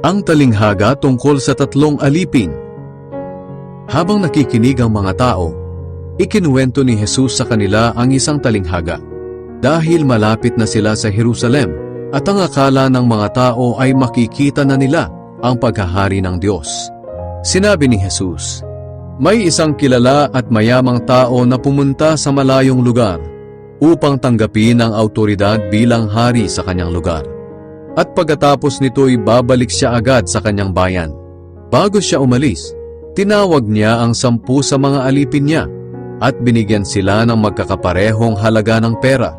Ang talinghaga tungkol sa tatlong alipin. Habang nakikinig ang mga tao, ikinuwento ni Jesus sa kanila ang isang talinghaga. Dahil malapit na sila sa Jerusalem at ang akala ng mga tao ay makikita na nila ang paghahari ng Diyos. Sinabi ni Jesus, "May isang kilala at mayamang tao na pumunta sa malayong lugar upang tanggapin ang autoridad bilang hari sa kanyang lugar. At pagkatapos nito'y babalik siya agad sa kanyang bayan. Bago siya umalis, tinawag niya ang 10 sa mga alipin niya at binigyan sila ng magkakaparehong halaga ng pera.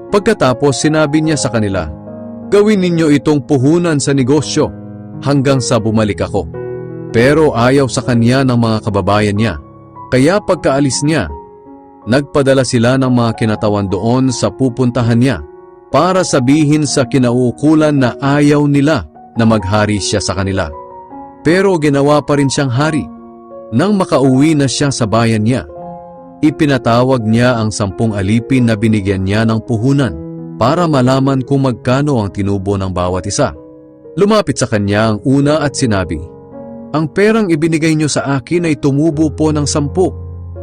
Pagkatapos sinabi niya sa kanila, 'Gawin ninyo itong puhunan sa negosyo hanggang sa bumalik ako.' Pero ayaw sa kanya ng mga kababayan niya. Kaya pagkaalis niya, nagpadala sila ng mga kinatawan doon sa pupuntahan niya para sabihin sa kinauukulan na ayaw nila na maghari siya sa kanila. Pero ginawa pa rin siyang hari. Nang makauwi na siya sa bayan niya, ipinatawag niya ang 10 alipin na binigyan niya ng puhunan para malaman kung magkano ang tinubo ng bawat isa. Lumapit sa kanya ang una at sinabi, 'Ang perang ibinigay niyo sa akin ay tumubo po ng 10.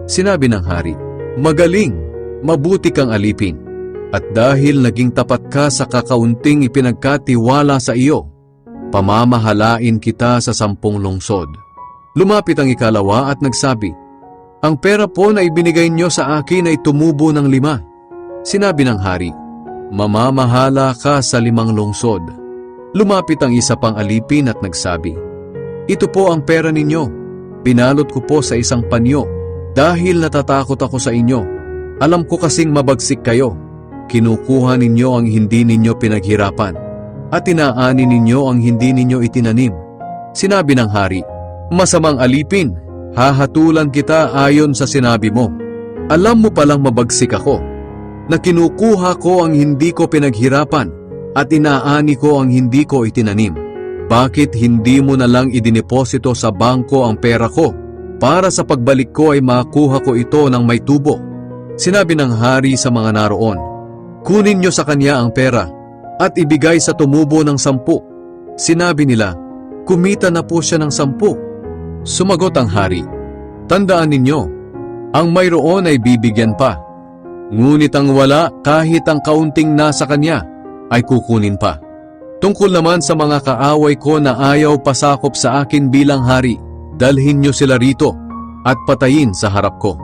Sinabi ng hari, "Magaling, mabuti kang alipin. At dahil naging tapat ka sa kakaunting ipinagkatiwala sa iyo, pamamahalain kita sa 10 lungsod." Lumapit ang ikalawa at nagsabi, "Ang pera po na ibinigay niyo sa akin ay tumubo ng 5. Sinabi ng hari, "Mamamahala ka sa 5 lungsod." Lumapit ang isa pang alipin at nagsabi, "Ito po ang pera ninyo. Binalot ko po sa isang panyo dahil natatakot ako sa inyo. Alam ko kasing mabagsik kayo. Kinukuha ninyo ang hindi ninyo pinaghirapan at inaani ninyo ang hindi ninyo itinanim." Sinabi ng hari, "Masamang alipin, hahatulan kita ayon sa sinabi mo. Alam mo palang mabagsik ako, na kinukuha ko ang hindi ko pinaghirapan at inaani ko ang hindi ko itinanim. Bakit hindi mo na lang idineposito sa bangko ang pera ko para sa pagbalik ko ay makuha ko ito ng may tubo?" Sinabi ng hari sa mga naroon, "Kunin niyo sa kanya ang pera at ibigay sa tumubo ng 10. Sinabi nila, "Kumita na po siya ng 10. Sumagot ang hari, "Tandaan ninyo, ang mayroon ay bibigyan pa. Ngunit ang wala, kahit ang kaunting nasa kanya, ay kukunin pa. Tungkol naman sa mga kaaway ko na ayaw pasakop sa akin bilang hari, dalhin niyo sila rito at patayin sa harap ko."